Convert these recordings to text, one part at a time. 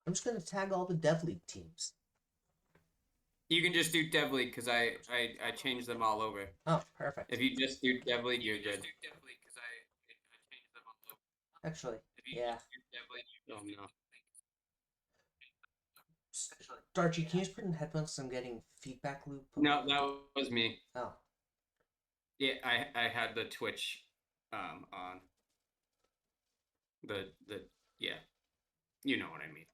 I'm just gonna tag all the Dev League teams. You can just do Dev League because I changed them all over. Oh, perfect. If you just do Dev League, you're good. Actually, yeah. Oh no. Darchi, can you just put in headphones? 'Cause I'm getting feedback loop. No, that was me. Oh, Yeah, I had the Twitch on the yeah, you know what I mean.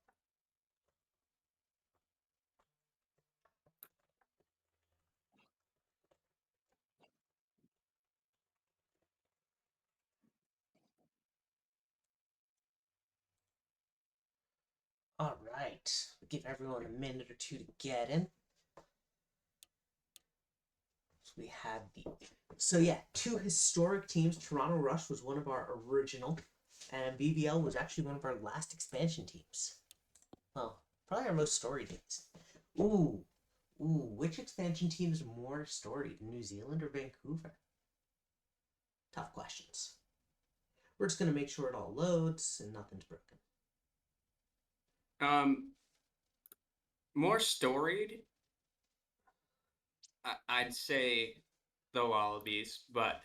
all right. Give everyone a minute or two to get in. So we had the. So yeah, two historic teams. Toronto Rush was one of our original, and BBL was actually one of our last expansion teams. Well, probably our most storied teams. Ooh, which expansion team is more storied, New Zealand or Vancouver? Tough questions. We're just gonna make sure it all loads and nothing's broken. Um, More storied, I'd say the Wallabies, but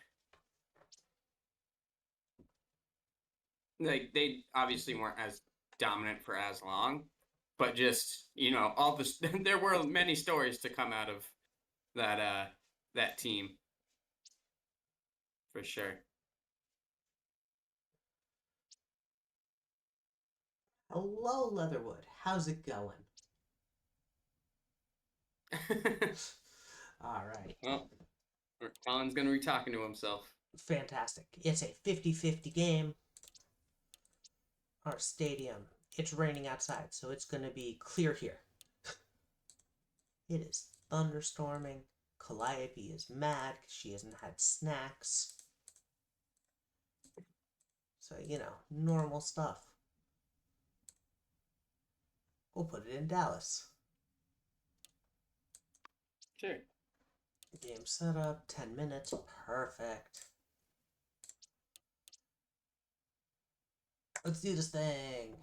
like they obviously weren't as dominant for as long. But just all this, there were many stories to come out of that team for sure. Hello, Leatherwood. How's it going? All right. Well, Colin's gonna be talking to himself. Fantastic. It's a 50-50 game. Our stadium. It's raining outside, so it's going to be clear here. It is thunderstorming. Calliope is mad because she hasn't had snacks. So, normal stuff. We'll put it in Dallas. Sure. Game setup, 10 minutes. Perfect. Let's do this thing.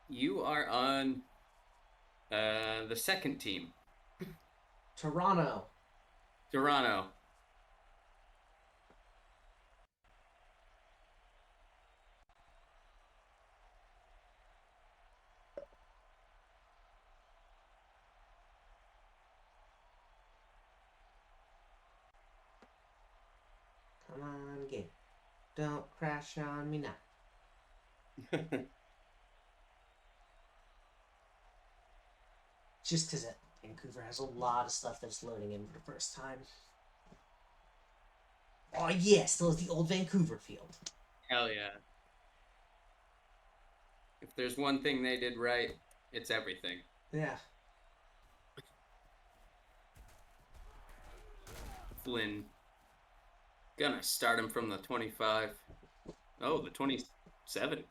You are on the second team, Toronto. Toronto. Come on, game. Don't crash on me now. Just because Vancouver has a lot of stuff that's loading in for the first time. Oh, yeah, still is the old Vancouver field. Hell yeah. If there's one thing they did right, it's everything. Yeah. Flynn. Gonna start him from the 25. Oh, the 27.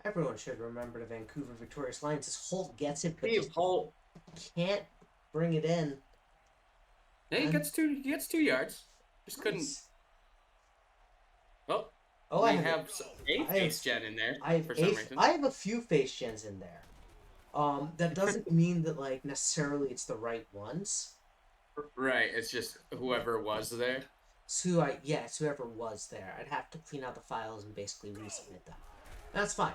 Everyone should remember the Vancouver victorious Lions. This Holt gets it, but Steve just Holt. can't bring it in. Hey, he And gets 2 yards. Just couldn't. nice. Oh, Oh, we have a I have, face gen in there I have for some reason. a few face gens in there. That doesn't mean that like necessarily it's the right ones. Right, it's just whoever was there. So it's whoever was there. I'd have to clean out the files and basically resubmit them. That's fine.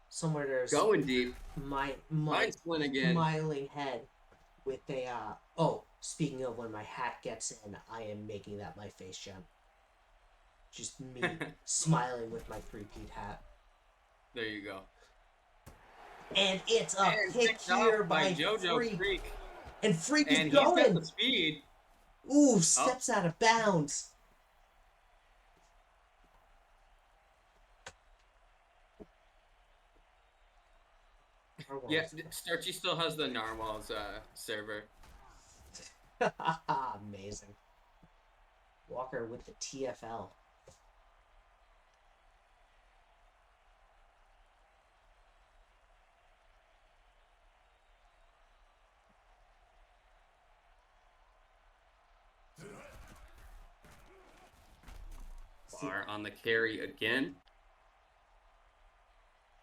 Somewhere there's Going deep. my Mine's Flynn again. smiling head with a speaking of when my hat gets in, I am making that my face gem. Just me smiling with my three-peat hat. There you go. And it's a And pick picked here off by by JoJo Freak. Freak. And Freak is And he's got going. the speed. Ooh, Oh, steps out of bounds. Yeah, Narwhals. Starchy still has the Narwhals server. Amazing. Walker with the TFL. See, Bar on the carry again.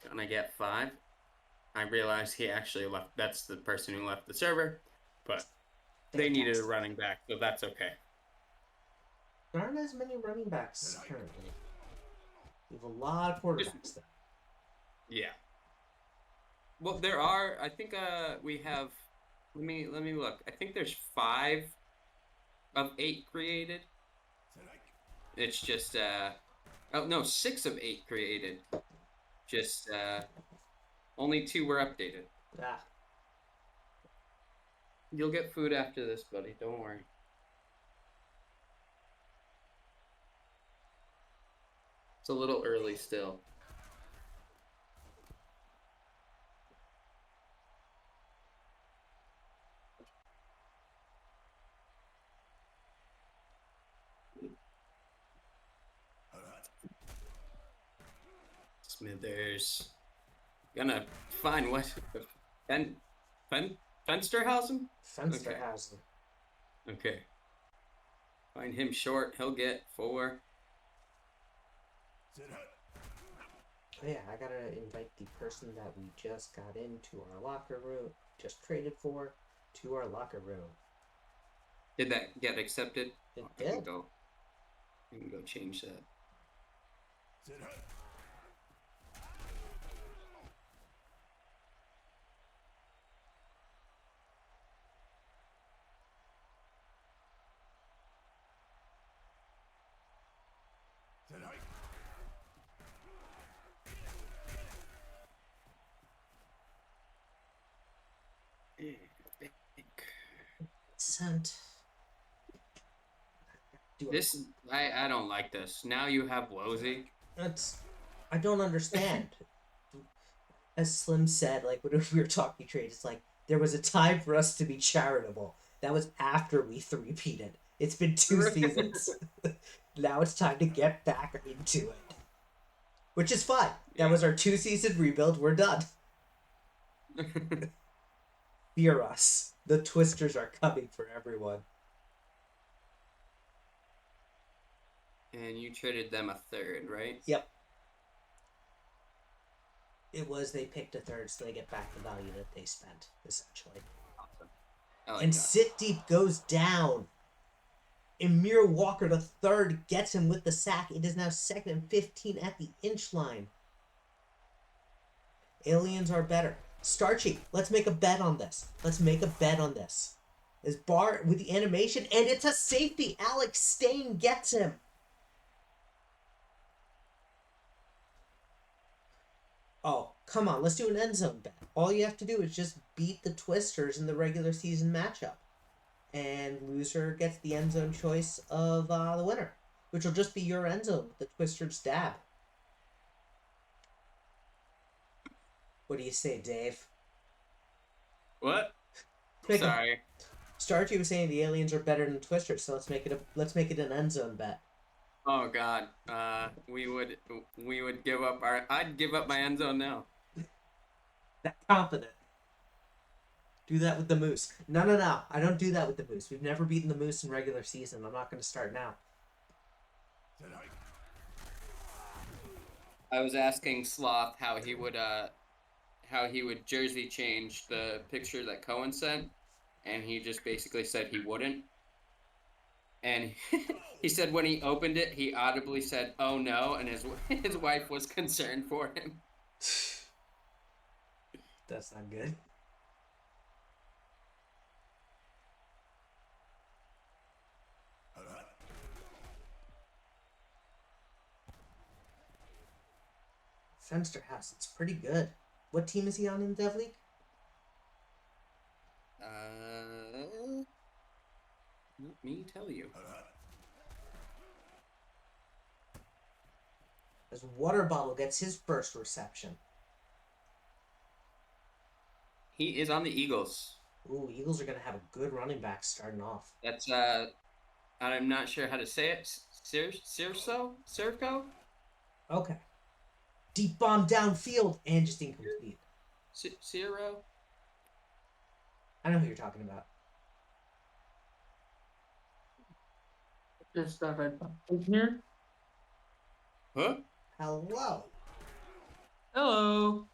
Gonna get 5. I realized he actually left. That's the person who left the server, but they needed a fantastic. running back, so that's okay. There aren't as many running backs currently. We have a lot of Just quarterbacks though. yeah. Well, there are. I think we have. Let me look. I think there's 5 of 8 created. It's just oh no, 6 of 8 created. Just only 2 were updated. Ah, You'll get food after this, buddy. Don't worry. It's a little early still. Smithers. Gonna find what? Fen, Fensterhausen? Fensterhausen. Okay. Find him short. He'll get 4. Oh yeah, I gotta invite the person that we just got into our locker room, just traded for, to our locker room. Did that get accepted? It I can did. go. I can go change that. Sent. This I don't like this. Now you have Wozy. That's. I don't understand. As Slim said, like when we were talking trade, it's like there was a time for us to be charitable. That was after we three-peated. It's been 2 seasons. Now it's time to get back into it. Which is fine. That was our 2-season rebuild. We're done. Fear us. The twisters are coming for everyone. And you traded them a 3rd, right? Yep. It was they picked a 3rd, so they get back the value that they spent, essentially. Awesome. I like And that. Sit Deep goes down. Emir Walker, the 3rd, gets him with the sack. It is now 2nd and 15 at the inch line. Aliens are better. Starchy, let's make a bet on this. Let's make a bet on this. Is Bar with the animation, and it's a safety. Alex Stain gets him. Oh, come on. Let's do an end zone bet. All you have to do is just beat the Twisters in the regular season matchup. And loser gets the end zone choice of the winner, which will just be your end zone with the Twisters dab. What do you say, Dave? What? Make Sorry. Starchy was saying the aliens are better than Twisters, so let's make it an end zone bet. Oh God. We would give up our. I'd give up my end zone now. That confident. Do that with the Moose. No. I don't do that with the Moose. We've never beaten the Moose in regular season. I'm not going to start now. I was asking Sloth how he would jersey change the picture that Cohen sent, and he just basically said he wouldn't. And he said when he opened it, he audibly said, "Oh no," and his wife was concerned for him. That's not good. Fensterhouse, it's pretty good. What team is he on in the Dev League? Let me tell you. As Water Bottle gets his first reception. He is on the Eagles. Ooh, Eagles are gonna have a good running back starting off. That's I'm not sure how to say it. Circo? Okay. Deep bomb downfield and just incomplete. Zero? I know who you're talking about. Just thought I'd pop in here. Huh? Hello. Hello.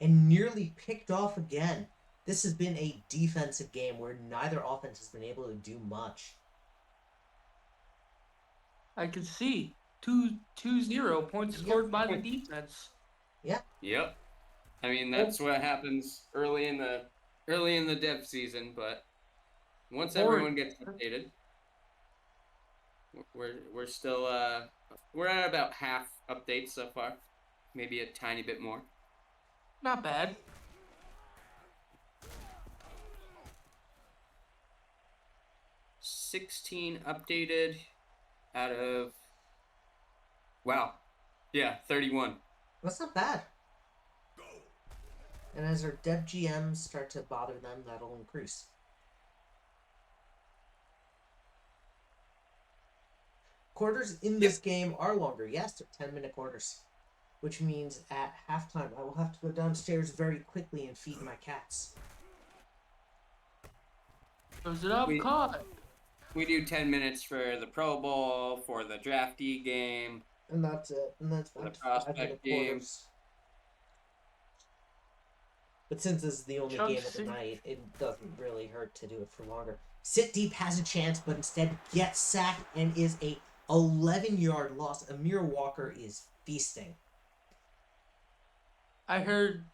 And nearly picked off again. This has been a defensive game where neither offense has been able to do much. I can see 2-0 points scored by the defense. Yeah. Yep. I mean, that's what happens early in the dev season, but once everyone gets updated, we're still we're at about half updates so far, maybe a tiny bit more. Not bad. $16 updated out of, wow, yeah, 31. That's not bad. And as our dev GMs start to bother them, that'll increase. Quarters in this game are longer. Yes, they're 10-minute quarters. Which means at halftime, I will have to go downstairs very quickly and feed my cats. Throws it up, caught. We do 10 minutes for the Pro Bowl, for the draftee game. And that's it. And that's back to 5-minute quarters. But since this is the only game of the night, it doesn't really hurt to do it for longer. Sit Deep has a chance, but instead gets sacked and is a 11-yard loss. Amir Walker is feasting. I heard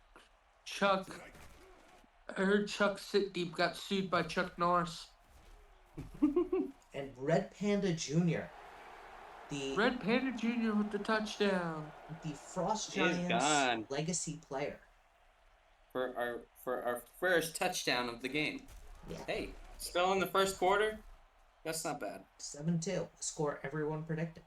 Chuck Sit Deep got sued by Chuck Norris. And Red Panda Jr. Red Panda Jr. with the touchdown. The Frost Giants legacy player. For our first touchdown of the game. Yeah. Hey, still in the first quarter? That's not bad. 7-2. Score everyone predicted.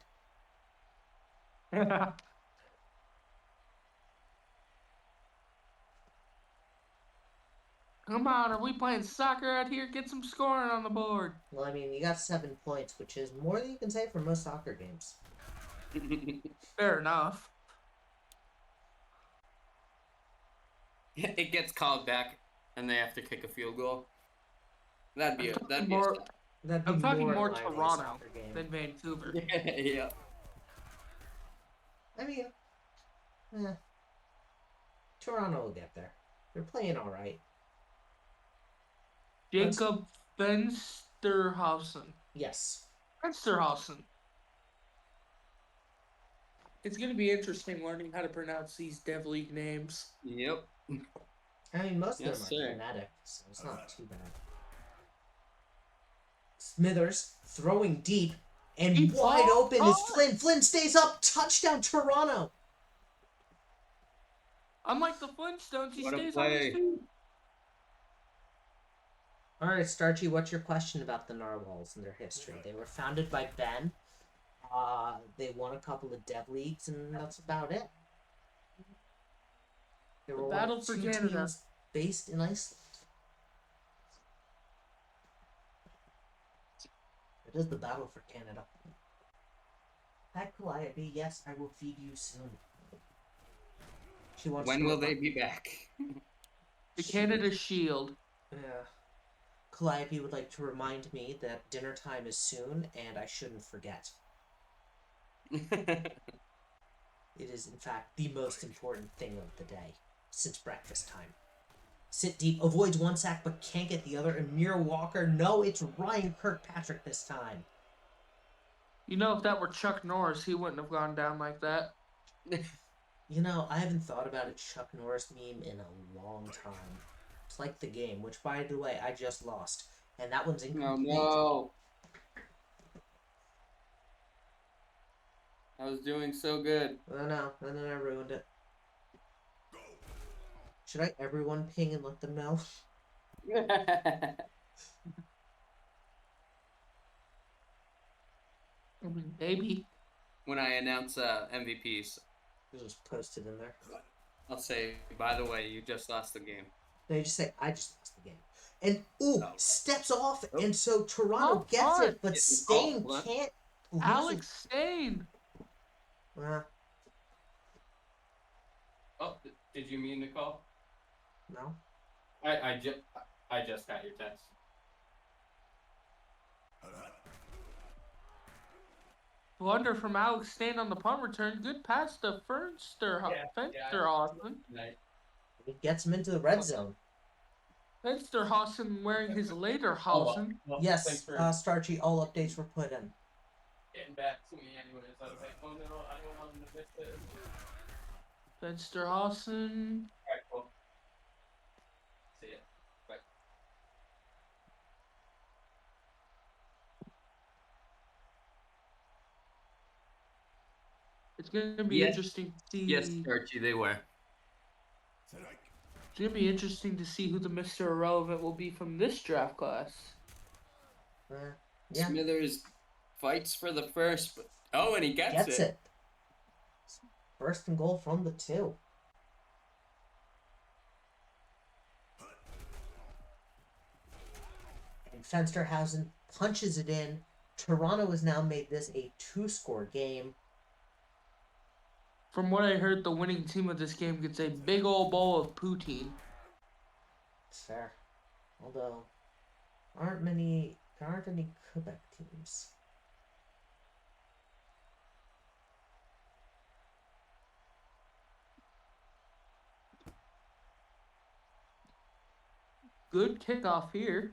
Come on, are we playing soccer out here? Get some scoring on the board. Well, I mean, you got 7 points, which is more than you can say for most soccer games. Fair enough. It gets called back, and they have to kick a field goal. That'd be more. I'm talking more in line with a Toronto soccer game. than Vancouver. Yeah. I mean, Toronto will get there. They're playing all right. Jacob Fensterhausen. Yes. Fensterhausen. It's going to be interesting learning how to pronounce these Dev League names. Yep. I mean, most of them are phonetic, so it's not too bad. Smithers throwing deep and wide open is Flynn. Flynn stays up. Touchdown, Toronto. Unlike the Flintstones, he What a stays on his play. feet. All right, Starchy, what's your question about the Narwhals and their history? They were founded by Ben. They won a couple of Dev Leagues, and that's about it. They were Battle for Canada. Teams based in Iceland. It is the battle for Canada. Hi, Calliope. Yes, I will feed you soon. She wants. When will they be back? The Canada Shield. Yeah. Calliope would like to remind me that dinner time is soon, and I shouldn't forget. It is, in fact, the most important thing of the day since breakfast time. Sit Deep avoids one sack but can't get the other. Amir Walker. No, it's Ryan Kirkpatrick this time. You know, if that were Chuck Norris, he wouldn't have gone down like that. You know, I haven't thought about a Chuck Norris meme in a long time. It's like the game, which, by the way, I just lost. And that one's incomplete. Oh, no. I was doing so good. I know, and then I ruined it. Should I everyone ping and let them know? Maybe. When I announce MVPs, Just post it in there. I'll say, by the way, you just lost the game. They just say, I just lost the game. And, steps off, Oh. and so Toronto Oh, gets punt. it, but Getting Stain caught. can't lose Alex Stain. it. Oh, did you mean to call? No. I just got your text. Blunder from Alex Stain on the punt return. Good pass to Fensterhausen. He gets him into the red zone. Fensterhausen wearing his Lederhausen. Yes, Starchy, all updates were put in. Getting back to me anyways. I was like, oh no, I don't want him to miss this. Fensterhausen. Alright, cool. See ya. Bye. It's going to be Yes. interesting to see. Yes, Archie, they were. It's going to be interesting to see who the Mr. Irrelevant will be from this draft class. Yeah. Smithers fights for the first, but and he Gets it. First and goal from the 2. And Fensterhausen punches it in. Toronto has now made this a 2-score game. From what I heard, the winning team of this game gets a big old bowl of poutine. Fair. Although, there aren't any Quebec teams. Good kickoff here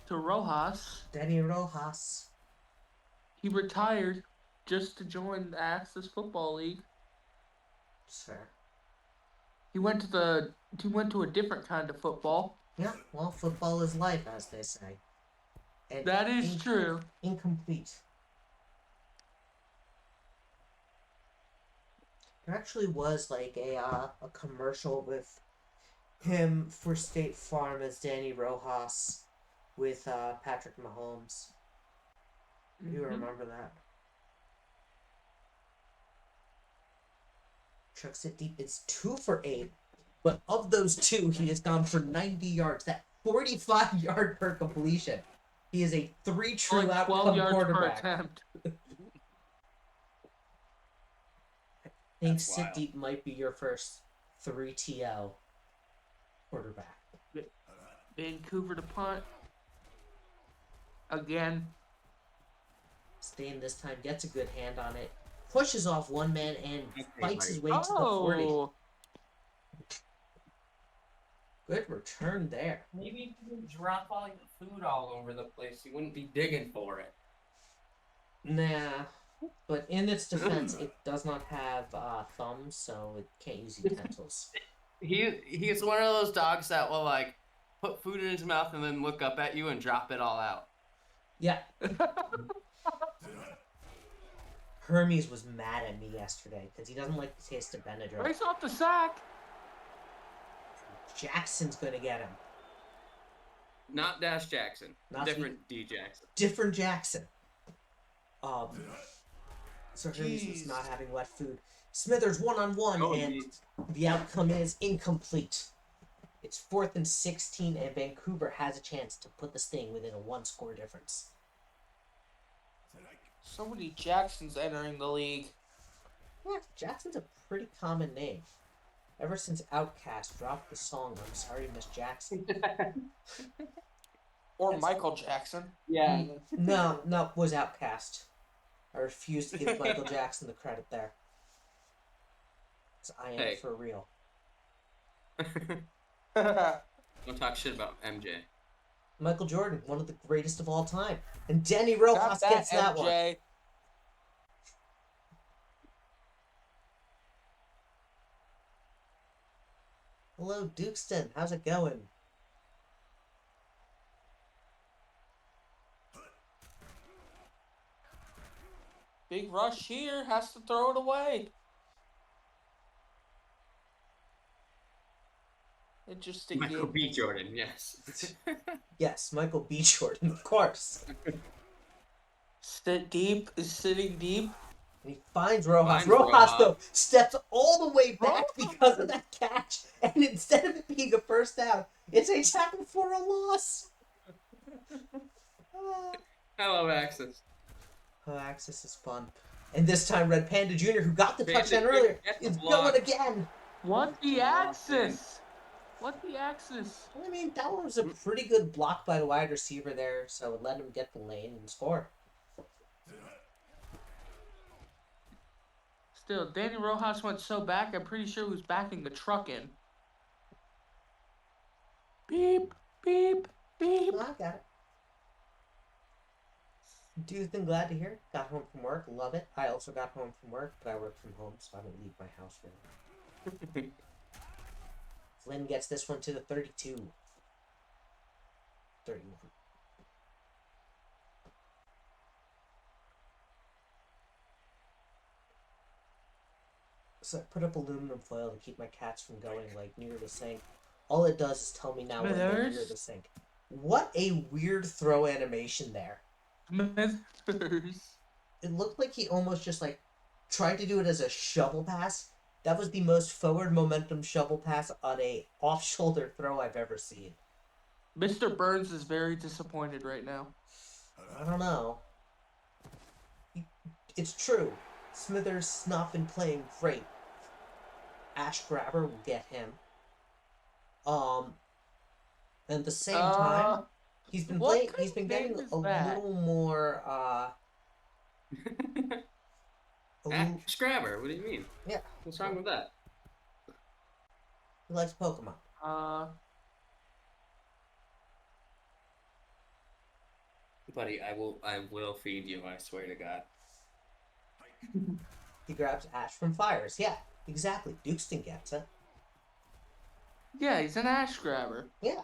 to Rojas. Denny Rojas. He retired just to join the Access Football League. Fair. He went to a different kind of football. Yeah, well, football is life, as they say. And That is true. Incomplete. There actually was like a commercial with him for State Farm as Danny Rojas with Patrick Mahomes. You remember that? Chucks it deep. It's 2 for 8, but of those 2, he has gone for 90 yards. That 45-yard per completion. He is a 3 true Only 12 outcome yards quarterback. per attempt. I think That's sit wild. deep might be your first 3 TL quarterback. Vancouver to punt. Again. Stain this time gets a good hand on it. Pushes off one man and Okay, fights his way Oh. to the 40. Good return there. Maybe if you didn't drop all your food all over the place, you wouldn't be digging for it. Nah. But in its defense, it does not have thumbs, so it can't use utensils. He's one of those dogs that will like put food in his mouth and then look up at you and drop it all out. Yeah. Hermes was mad at me yesterday because he doesn't like the taste of Benadryl. Race off the sack. Jackson's going to get him. Not Dash Jackson. Not Different D Jackson. Different Jackson. So Hermes was Jeez. not having wet food. Smithers 1-on-1, and geez. the outcome is incomplete. It's 4th and 16, and Vancouver has a chance to put this thing within a 1-score difference. So many Jacksons entering the league. Yeah, Jackson's a pretty common name. Ever since Outkast dropped the song "I'm Sorry, Miss Jackson." Or Michael Jackson. Yeah. No, was Outkast. I refuse to give Michael Jackson the credit there. 'Cause I am Hey. for real. Don't talk shit about MJ. Michael Jordan, one of the greatest of all time. And Denny Rojas gets that one. MJ. Hello, Dukeston. How's it going? Big rush here. Has to throw it away. Interesting Michael game. B. Jordan, yes. Yes, Michael B. Jordan, of course. Sit deep is sitting deep. And he finds Rojas. Finds Rojas, Rojas. though, steps all the way back Rojas. because of that catch. And instead of it being a first down, it's a tackle for a loss. I love Axis. Oh, Axis is fun. And this time, Red Panda Jr., who got the Panda touchdown Jr. earlier, gets the is block. going again. What the Lost in. axis? What the axis? I mean, that one was a pretty good block by the wide receiver there, so it let him get the lane and score. Still, Danny Rojas went so back, I'm pretty sure he was backing the truck in. Beep, beep, beep. Oh, I got it. Dude, and glad to hear. Got home from work, love it. I also got home from work, but I work from home, so I don't leave my house really. Flynn gets this one to the 32. 31. So I put up aluminum foil to keep my cats from going like near the sink. All it does is tell me now when they're near the sink. What a weird throw animation there. Smithers. It looked like he almost just like tried to do it as a shovel pass. That was the most forward momentum shovel pass on a off-shoulder throw I've ever seen. Mr. Burns is very disappointed right now. I don't know. It's true. Smithers not been playing great. Ash Grabber will get him. And at the same time, he's been what playing. kind He's of been name getting is a that? little more. A little, Scrabber, what do you mean? yeah, What's wrong with that? he likes Pokemon. Buddy, I will feed you, I swear to God. He grabs Ash from Fires. Yeah, exactly. Dukeston gets it. Yeah, he's an ash grabber. Yeah.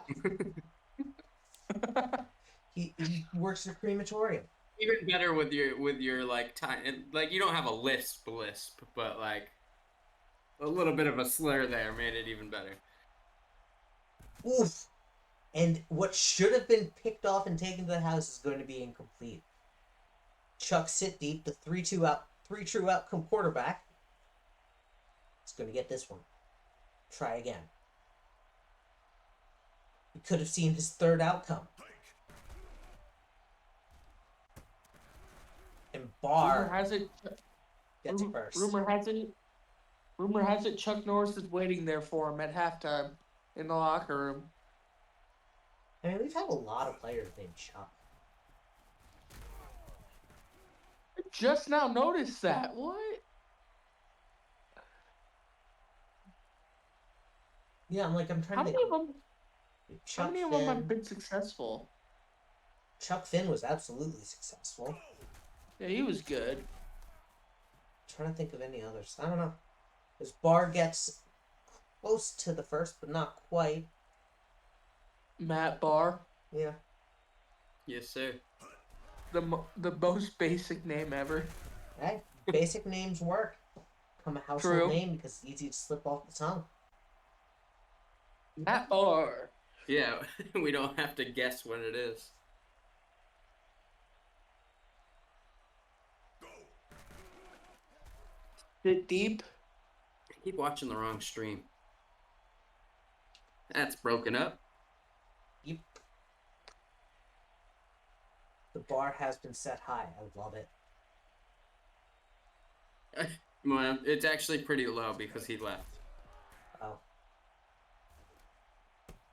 He works at a crematorium. Even better with your like time, like you don't have a lisp, but like a little bit of a slur there made it even better. Oof. And what should have been picked off and taken to the house is going to be incomplete. Chuck sit deep, the 3-2 out, 3 true outcome quarterback. He's going to get this one. Try again. We could have seen his third outcome. And Rumor Barr has it. gets first. Rumor has it. Chuck Norris is waiting there for him at halftime in the locker room. I mean, we've had a lot of players named Chuck. I just now noticed that. What? Yeah, I'm trying How to many think. of them? Chuck How many of Finn. them have been successful? Chuck Finn was absolutely successful. Yeah, he was good. I'm trying to think of any others. I don't know. As Barr gets close to the first, but not quite. Matt Barr, Yeah. Yes, sir. the most basic name ever. Hey, basic names work. Become a household True. name because it's easy to slip off the tongue. Matt Barr. Yeah, we don't have to guess what it is. Sit deep. I keep watching the wrong stream. That's broken up. Yep. The bar has been set high. I love it. Well, it's actually pretty low because he left. Oh.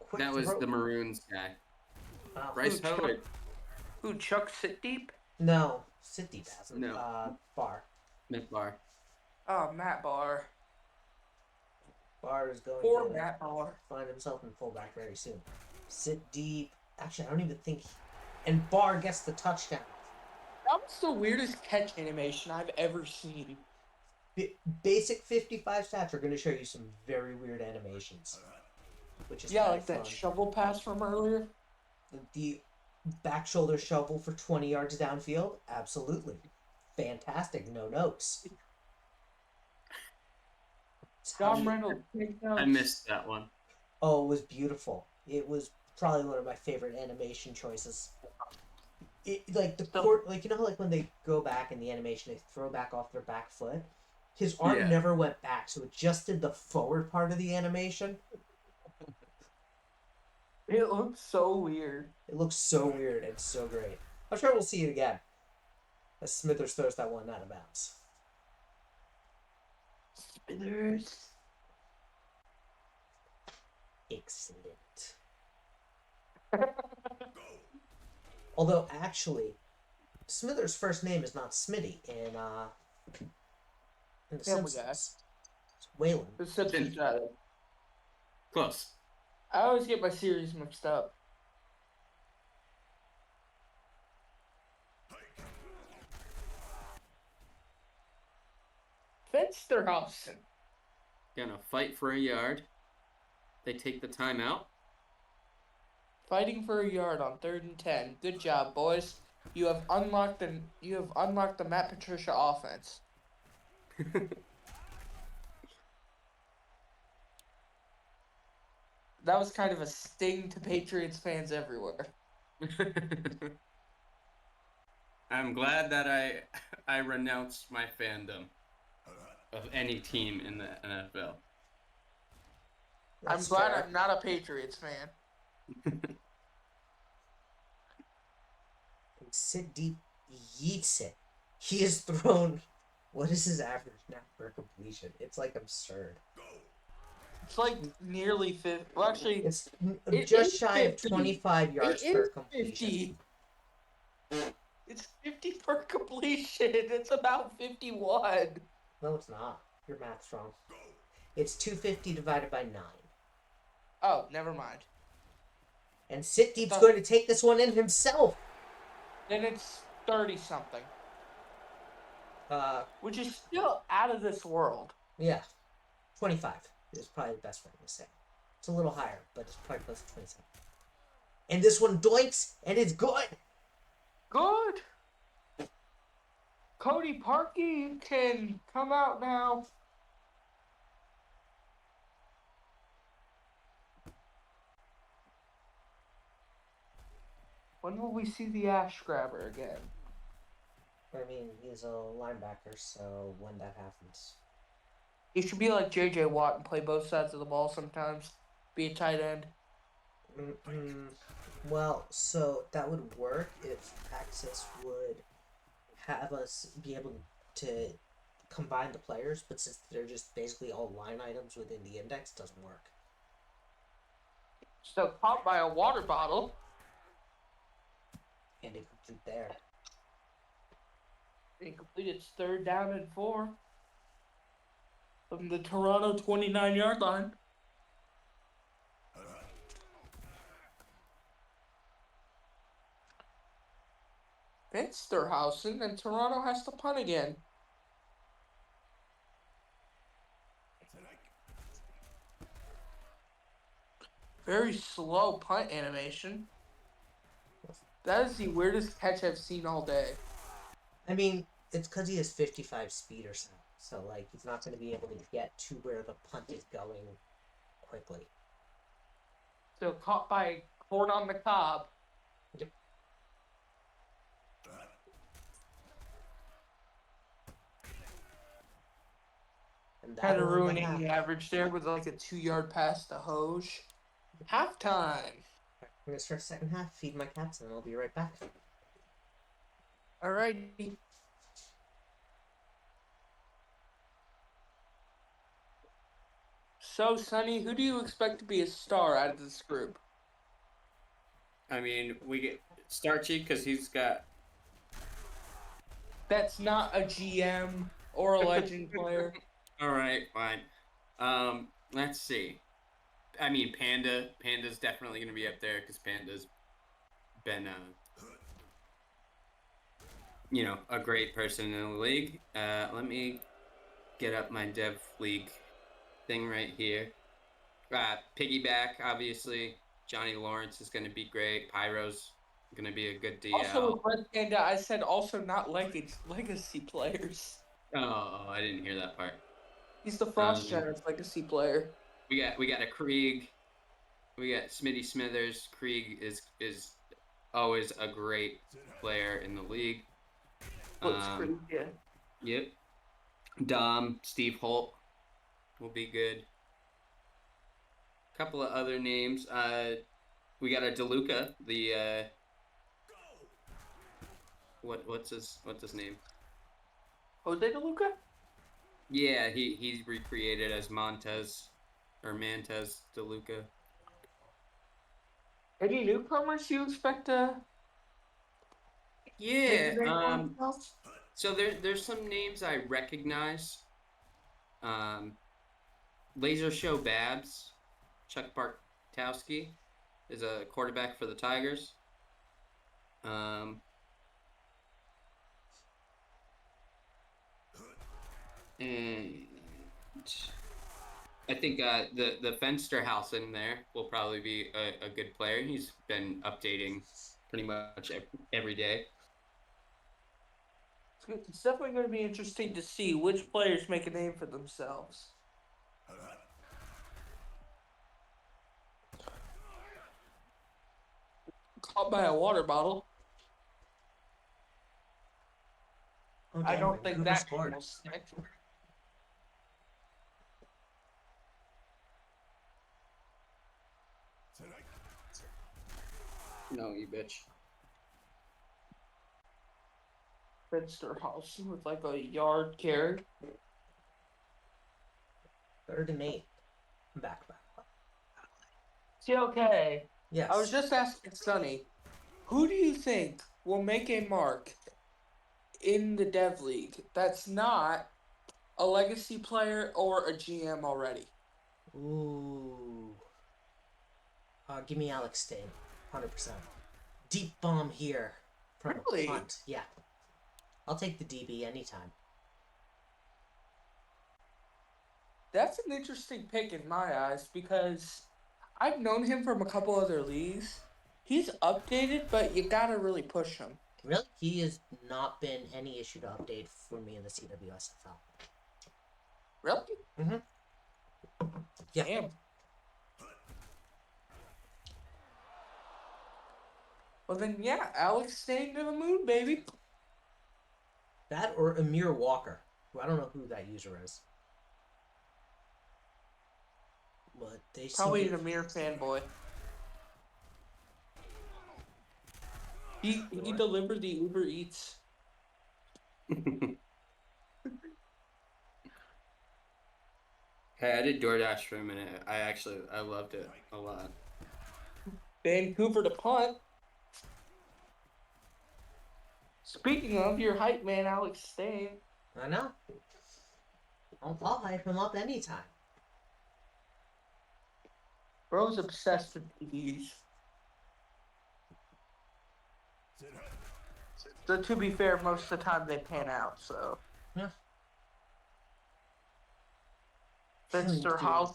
Quick That was throw. the Maroons guy. Oh. Bryce Chuck? Howard. Who, Chuck Sit Deep? No, City doesn't. No. Bar. Mitt Barr. Oh, Matt Barr. Bar is going Poor to Matt Barr. find himself in fullback very soon. Sit deep. Actually, I don't even think. And Barr gets the touchdown. That was the weirdest catch animation I've ever seen. Basic 55 stats are going to show you some very weird animations. Which is Yeah, kinda like that fun. shovel pass from earlier. The back shoulder shovel for 20 yards downfield? Absolutely. Fantastic. No notes. John Reynolds. I missed that one. Oh, it was beautiful. It was probably one of my favorite animation choices. like the court, like you know how like when they go back in the animation, they throw back off their back foot. His arm Yeah. never went back, so it just did the forward part of the animation. It looks so weird. It looks so weird and so great. I'm sure we'll see it again as Smithers throws that one out of bounds. Smithers. Excellent. Although actually, Smithers' first name is not Smitty in The Family Simpsons. It's Waylon. The Simpsons got it. Close. I always get my series mixed up. Fensterhausen. Gonna fight for a yard. They take the timeout. Fighting for a yard on 3rd and 10. Good job, boys. You have unlocked the Matt Patricia offense. That was kind of a sting to Patriots fans everywhere. I'm glad that I renounced my fandom of any team in the NFL. I'm glad I'm not a Patriots fan. Sit deep, yeets it. He has thrown. What is his average snap per completion? It's like absurd. It's like nearly 50. Well, actually, It's It just is shy of 50. 25 yards it per is completion. 50. It's 50 per completion. It's about 51. No, it's not. Your math's wrong. It's 250 divided by 9. Oh, never mind. And Sit Deep's So- going to take this one in himself. Then it's 30 something, Uh, which is still out of this world. yeah. 25 is probably the best way to say. It's a little higher, but it's probably close to 27. And this one doinks, and it's good. Good. Cody Parkey can come out now. When will we see the Ash Grabber again? I mean, he's a linebacker, so when that happens. He should be like J.J. Watt and play both sides of the ball sometimes. Be a tight end. Well, so that would work if Access would have us be able to combine the players, but since they're just basically all line items within the index, it doesn't work. So caught by a water bottle. And incomplete there. Incomplete. It's 3rd down and 4. From the Toronto 29-yard line. Fensterhausen, and Toronto has to punt again. Very slow punt animation. That is the weirdest catch I've seen all day. I mean, it's because he has 55 speed or so. So, like, he's not going to be able to get to where the punt is going quickly. So caught by corn on the cob. Yep. And Kind that'll of end ruining half. the average there with like a 2-yard pass to Hoj. Halftime. I'm going to start second half, feed my cats, and I'll be right back. Alrighty. So, Sonny, who do you expect to be a star out of this group? I mean, we get Starchy because he's got. That's not a GM or a legend player. All right, fine. Let's see. I mean, Panda's definitely going to be up there because Panda's been, a great person in the league. Let me get up my Dev League thing right here. Piggyback, obviously. Johnny Lawrence is going to be great. Pyro's going to be a good DL. Also, with Red Panda, I said also not legacy players. Oh, I didn't hear that part. He's the Frost Giants legacy player. We got a Krieg. We got Smitty Smithers. Krieg is always a great player in the league. Looks pretty good. Yep. Dom, Steve Holt will be good. A couple of other names. We got a DeLuca, the what's his name? Jose DeLuca? Yeah, he's recreated as Montez DeLuca. Any newcomers you expect to make Yeah. a name for themselves? So there's some names I recognize. Laser Show Babs, Chuck Bartowski is a quarterback for the Tigers. And I think the Fensterhouse in there will probably be a good player. He's been updating pretty much every day. It's definitely going to be interesting to see which players make a name for themselves. Caught by a water bottle. Oh, I damn, don't think Vancouver that scored. will stick. No, you bitch. Fensterhouse with like a yard carry. 3rd and 8. I'm back. See, okay. Yes. I was just asking Sonny, who do you think will make a mark in the Dev League that's not a legacy player or a GM already? Ooh. Give me Alex Stain. 100%. Deep bomb here. From Really? a punt. Yeah. I'll take the DB anytime. That's an interesting pick in my eyes because I've known him from a couple other leagues. He's updated, but you gotta really push him. Really? He has not been any issue to update for me in the CWSFL. Really? Mm-hmm. Yeah. Damn. Well then, yeah, Alex staying to the moon, baby. That or Amir Walker, who I don't know who that user is. But they Probably seem an Amir fanboy. He delivered the Uber Eats. Hey, I did DoorDash for a minute. I loved it a lot. Vancouver to punt. Speaking of your hype man, Alex Stain. I know. I'll hype him up anytime. Bro's obsessed with TVs. So to be fair, most of the time they pan out, so. Yeah. Fensterhouse.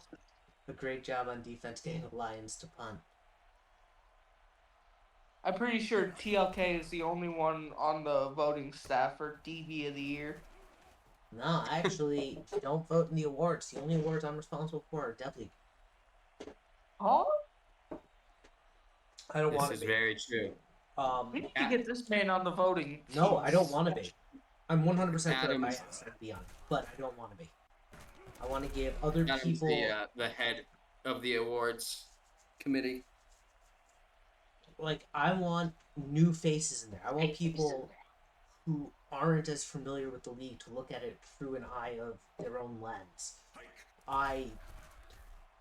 A great job on defense getting the Lions to punt. I'm pretty sure TLK is the only one on the voting staff for DB of the year. No, I actually don't vote in the awards. The only awards I'm responsible for are Dev League. Huh? I don't want This to is be. very true. We need to get this man on the voting. No, I don't teams. want to be. I'm 100% sure if I Adam's- asked I'd be on it, but I don't want to be. I want to give other Adam's people. the head of the awards committee. Like, I want new faces in there. I want people who aren't as familiar with the league to look at it through an eye of their own lens. I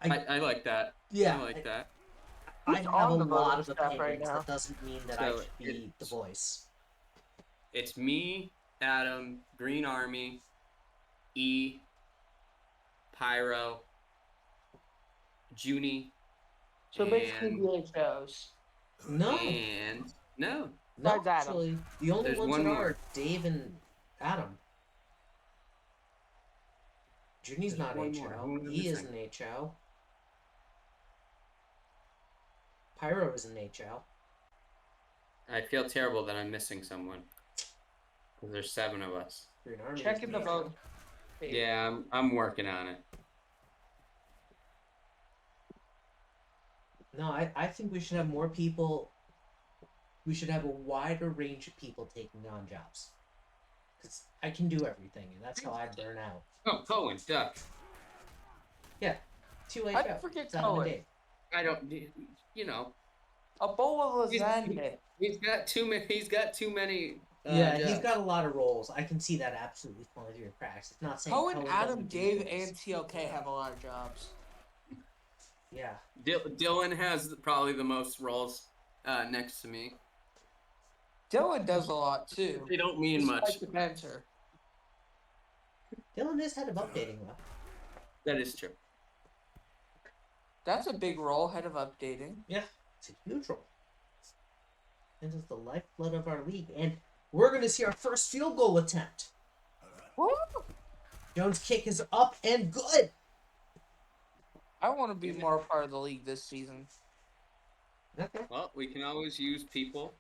like that. Yeah, I like that. I Who's have on a the lot voting of staff opinions. right now? That doesn't mean that I So should be the voice. It's me, Adam, Green Army, E, Pyro, Junie, So basically and VHOs. No, no. no, Besides Adam. actually, the only There's ones one that more. are Dave and Adam. Junie's There's not one more. HO. Who am I He is missing? an HO. Pyro is an HO. I feel terrible that I'm missing someone. 'Cause there's 7 of us. Green Army is Checking an the HO. vote. Yeah, I'm working on it. No, I think we should have more people we should have a wider range of people taking on jobs. Because I can do everything, and that's how I burn out. Oh, Cohen, duck. Yeah, 2-way I show. forget It's out of a Cohen. date. I don't, you know, A bowl of He's- lasagna. he's got too many. He's got too many. Yeah, he's jobs. got a lot of roles. I can see that absolutely falling through your cracks. It's not saying Cohen, Cohen Adam, doesn't do Dave, things. and TLK have a lot of jobs. Yeah. Dylan has probably the most roles next to me. Dylan does a lot too. They don't mean much. Despite the banter. Dylan is head of updating, though. That is true. That's a big role, head of updating. Yeah, it's a huge role. This is the lifeblood of our league, and we're going to see our first field goal attempt. Woo! Jones' kick is up and good. I want to be more a part of the league this season. Okay. Well, we can always use people.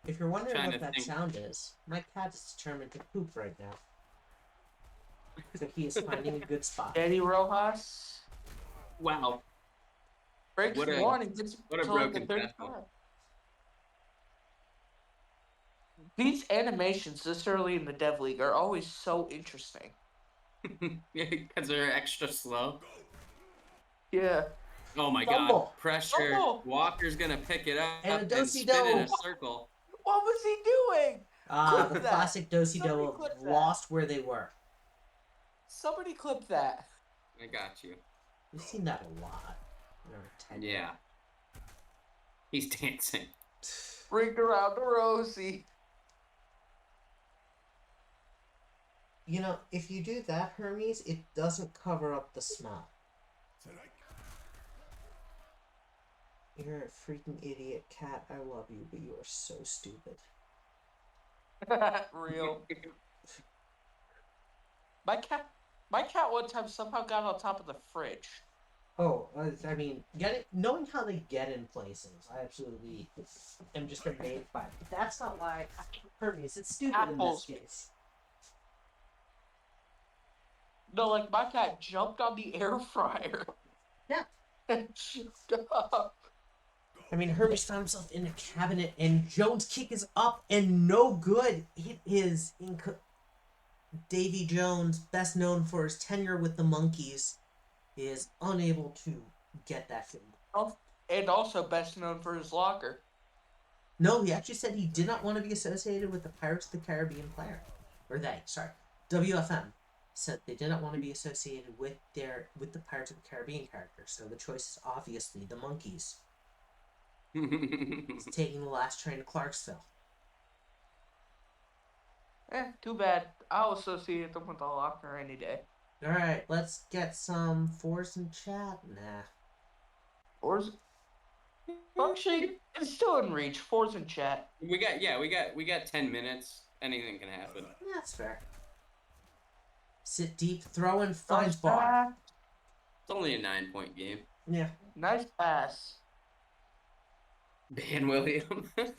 If you're wondering Trying what to that think. sound is, my cat is determined to poop right now. So he is finding a good spot. Eddie Rojas Wow. breaks What a- one and gets what a to like the broken 35. tackle. These animations this early in the Dev League are always so interesting. Yeah, because they're extra slow. Yeah. Oh my Fumble. God! Pressure. Fumble. Walker's gonna pick it up And a and do-si-do. spin in a circle. What was he doing? The Clip that. classic do-si-do Somebody of clip that. lost where they were. Somebody clip that. I got you. We've seen that a lot. in our tenure. Yeah. He's dancing. Ring around the rosy. You know, if you do that, Hermes, it doesn't cover up the smell. You're a freaking idiot, cat. I love you, but you are so stupid. Real. My cat one time somehow got on top of the fridge. Oh, I mean, knowing how they get in places, I absolutely am just amazed by it. But that's not why Hermes. It's stupid Apples. in this case. No, like my cat jumped on the air fryer. Yeah. And stop. I mean, Hermes found himself in a cabinet, and Jones' kick is up and no good. It is Davy Jones, best known for his tenure with the Monkeys, is unable to get that thing. And also best known for his locker. No, he actually said he did not want to be associated with the Pirates of the Caribbean player. Or they, sorry. WFM said they did not want to be associated with the Pirates of the Caribbean character. So the choice is obviously the Monkeys. He's taking the last train to Clarksville. Too bad. I'll associate them with the locker any day. Alright, let's get some fours in chat. Nah. Fours. Actually, it's still in reach. Fours in chat. we got 10 minutes. Anything can happen. That's fair. Sit deep, throw in, finds bar. It's only a 9-point game. Yeah. Nice pass. Ban William. It's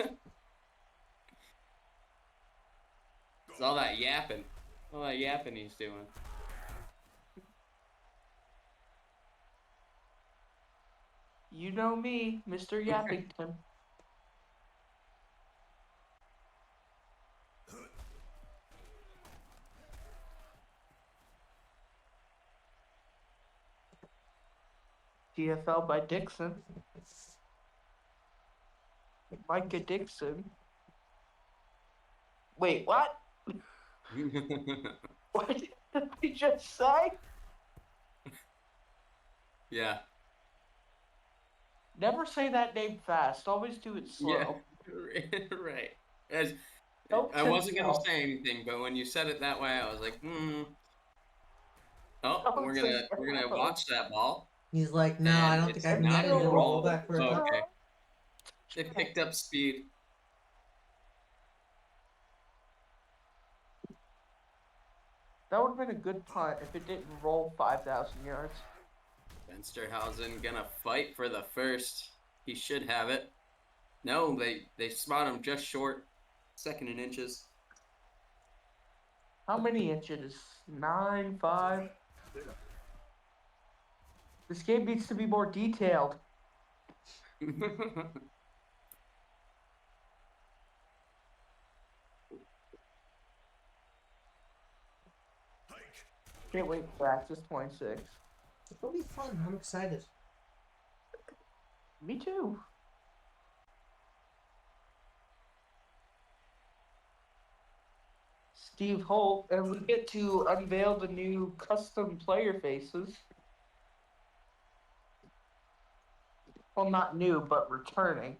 all that yapping. All that yapping he's doing. You know me, Mr. Yappington. TFL by Dixon. Micah Dixon. Wait, what? What did I just say? Yeah. Never say that name fast. Always do it slow. Yeah. Right. As Don't I wasn't gonna tell. say anything, but when you said it that way, I was like, Oh, Don't we're say gonna no. watch that ball. He's like, no, I And don't it's think I can not get a into the roll. rollback for a Oh, touchdown. okay. It picked up speed. That would have been a good punt if it didn't roll 5,000 yards. Vensterhausen gonna fight for the first. He should have it. No, they spot him just short. Second in inches. How many inches? 9, 5? This game needs to be more detailed. Can't wait for Practice 26. It'll be fun. I'm excited. Me too. Steve Holt, and we get to unveil the new custom player faces. Well, not new, but returning.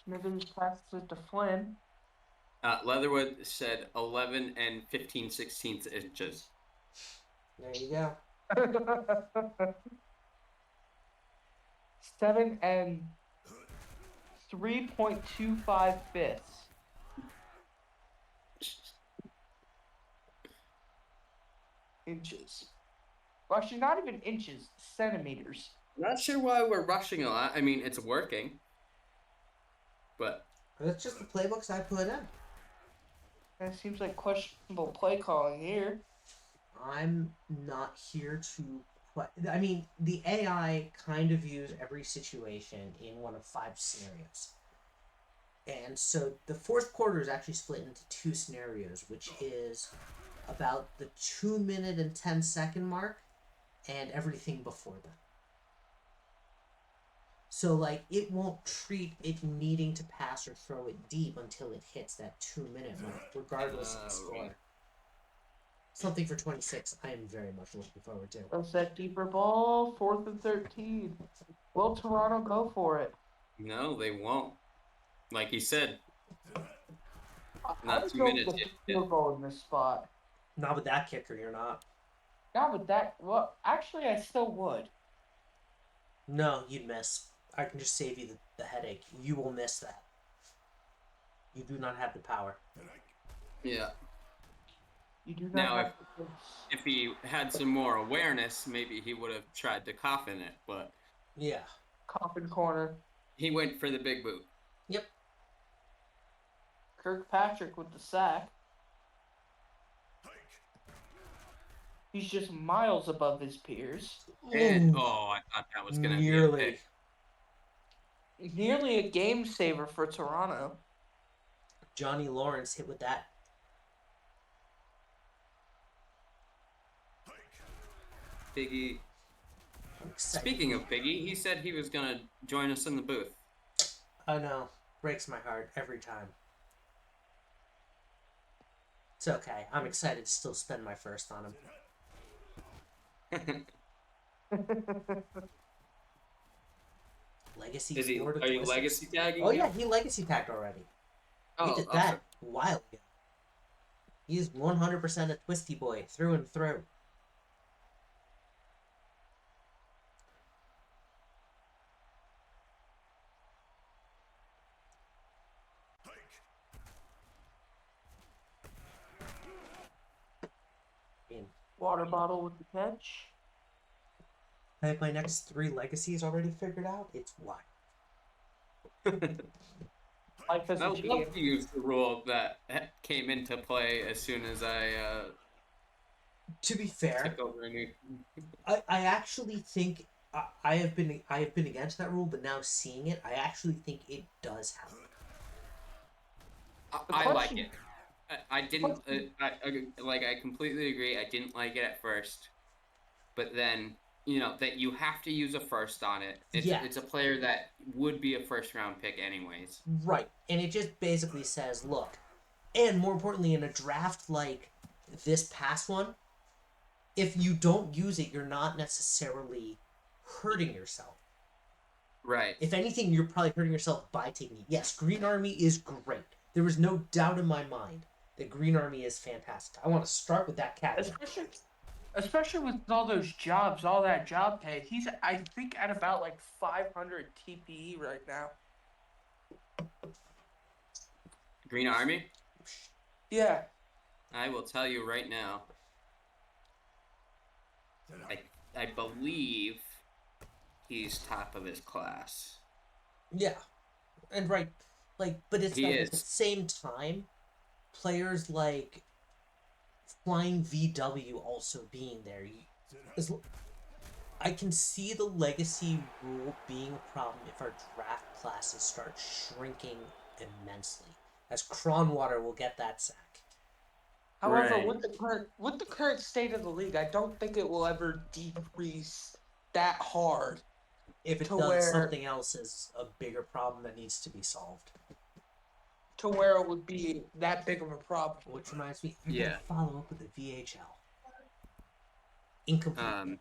Smithers passes it to Flynn. Leatherwood said 11 and 15/16 inches. There you go. 7 and 3.25 fifths. Inches. Well, actually, not even inches, centimeters. Not sure why we're rushing a lot. I mean, it's working. But That's just the playbooks I put in. That seems like questionable play calling here. I'm not here to. I mean, the AI kind of views every situation in one of 5 scenarios. And so the fourth quarter is actually split into 2 scenarios, which is about the 2 minute and 10 second mark and everything before that. So, like, it won't treat it needing to pass or throw it deep until it hits that 2 minute mark, regardless of the score. Right. Something for 26 I am very much looking forward to. That's that deeper ball, 4th and 13. Will Toronto go for it? No, they won't. Like he said, I not would 2 go minutes. with the field goal in this spot. Not with that kicker, you're not. Not with that. Well, actually, I still would. No, you'd miss. I can just save you the headache. You will miss that. You do not have the power. Yeah. You do not Now, have to. if he had some more awareness, maybe he would have tried to cough-in it, but Yeah. Coffin corner. he went for the big boot. Yep. Kirkpatrick with the sack. He's just miles above his peers. And Ooh, I thought that was gonna nearly. be a pick. Nearly a game saver for Toronto. Johnny Lawrence hit with that. Biggie. I'm excited. Speaking of Biggie, he said he was gonna join us in the booth. I know. Breaks my heart every time. It's okay. I'm excited to still spend my first on him. Legacy. Are you Twisted. legacy tagging? Oh him? yeah, he legacy tagged already. He did awesome. that a while ago. He's 100% a twisty boy through and through. Water bottle with the catch. I have my next 3 legacies already figured out. It's wild. Life as I a would GM. love to use the rule that came into play as soon as I To be fair, took over a new. I actually think I have been against that rule, but now seeing it, I actually think it does help. I like it. I didn't I completely agree. I didn't like it at first, but then that you have to use a first on it. It's a player that would be a first round pick anyways. Right, and it just basically says, look, and more importantly, in a draft like this past one, if you don't use it, you're not necessarily hurting yourself. Right. If anything, you're probably hurting yourself by taking it. Yes, Green Army is great. There is no doubt in my mind that Green Army is fantastic. I want to start with that caveat. Especially with all those jobs, all that job pay. He's, I think, at about like 500 TPE right now. Green Army? Yeah. I will tell you right now. I believe he's top of his class. Yeah, and right, like, but it's He like is. at the same time, players like Flying VW also being there. As, I can see the legacy rule being a problem if our draft classes start shrinking immensely, as Cronwater will get that sack. However, Right. with the current state of the league, I don't think it will ever decrease that hard If it to does, where something else is a bigger problem that needs to be solved. it would be that big of a problem. Which reminds me, I'm Yeah. gonna follow up with the VHL. Incomplete.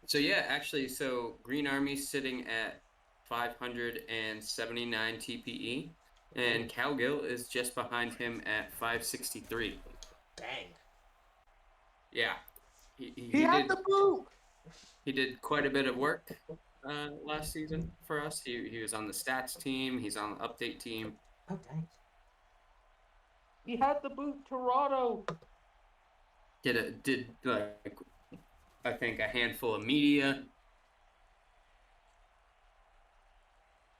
So yeah, actually, so Green Army's sitting at 579 TPE, and Cowgill is just behind him at 563. Dang. Yeah, He he had did the boot. he did quite a bit of work last season for us. He was on the stats team. He's on the update team. Oh, dang. He had the boot. Toronto. Did like I think a handful of media.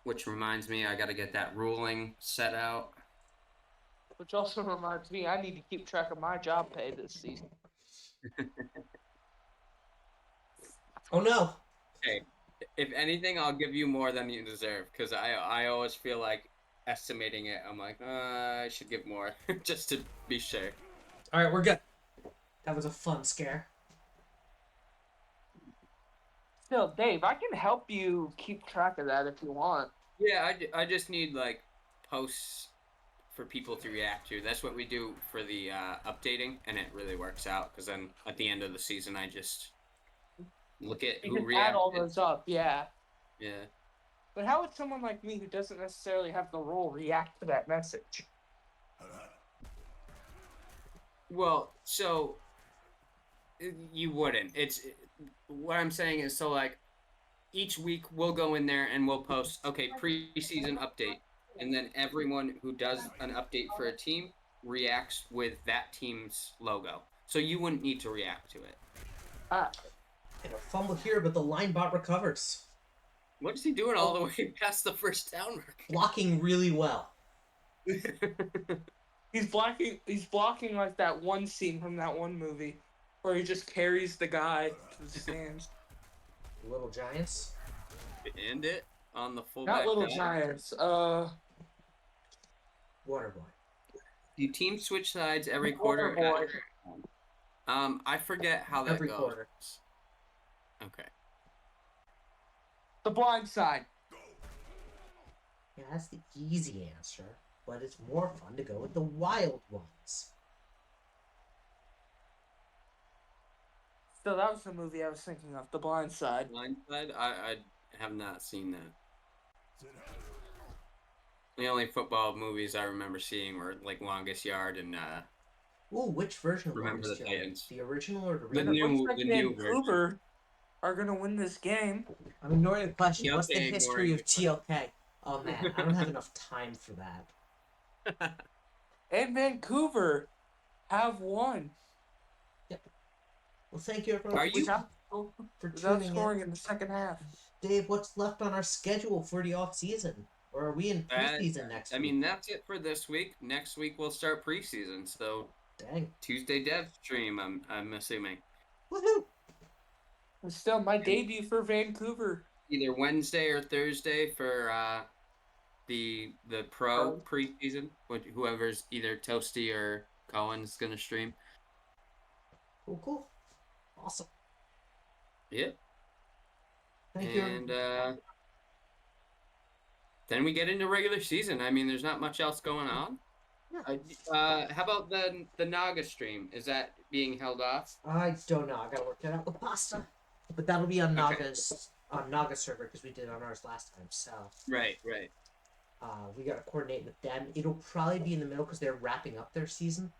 Which reminds me, I got to get that ruling set out. Which also reminds me, I need to keep track of my job pay this season. Oh no. Hey, if anything, I'll give you more than you deserve because I always feel like estimating it. I'm like, I should give more just to be sure. All right, we're good. That was a fun scare. Still, Dave, I can help you keep track of that if you want. Yeah, I just need like posts for people to react to. That's what we do for the updating, and it really works out because then at the end of the season, I just look at You who can add reacted. all those up, yeah. Yeah. But how would someone like me who doesn't necessarily have the role react to that message? Well, so you wouldn't. It's what I'm saying is so like each week we'll go in there and we'll post preseason update, and then everyone who does an update for a team reacts with that team's logo. So you wouldn't need to react to it. And a fumble here, but the line bot recovers. What is he doing all the way past the first down mark? Blocking really well. He's blocking like that one scene from that one movie where he just carries the guy to the stands. Little Giants. End it on the fullback. Not Little Giants. Waterboy. Do teams switch sides every Waterboy. quarter? I forget how that Every goes. quarter. Okay. The Blind Side. Yeah, that's the easy answer, but it's more fun to go with the wild ones. So that was the movie I was thinking of, The Blind Side. Blindside? I have not seen that. The only football movies I remember seeing were like Longest Yard and Ooh, which version of Remember Longest the Yard? Titans. The original or the The remake? new- Looks like the new Vancouver are gonna win this game. I'm ignoring the question. Yep, What's the ignoring history the of TLK? Oh man, I don't have enough time for that. And Vancouver have won. Well, thank you everyone Are you- for Without tuning scoring in. in the second half. Dave, what's left on our schedule for the off season? Or are we in preseason next week? I mean, that's it for this week. Next week we'll start preseason. So Dang. Tuesday dev stream. I'm assuming Woohoo! It's still my debut for Vancouver. either Wednesday or Thursday for the pro preseason. Whoever's either Toasty or Cohen's gonna stream. Cool. Awesome. Yep. Thank you. And then we get into regular season. I mean, there's not much else going on. Yeah. How about the Naga stream? Is that being held off? I don't know. I gotta work that out with Pasta. But that'll be on Okay. Naga server because we did it on ours last time. So Right. we gotta coordinate with them. It'll probably be in the middle because they're wrapping up their season.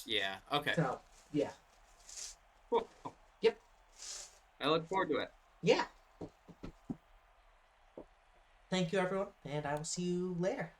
Yeah. Okay. So yeah. Cool. Yep. I look forward to it. Yeah. Thank you everyone, and I will see you later.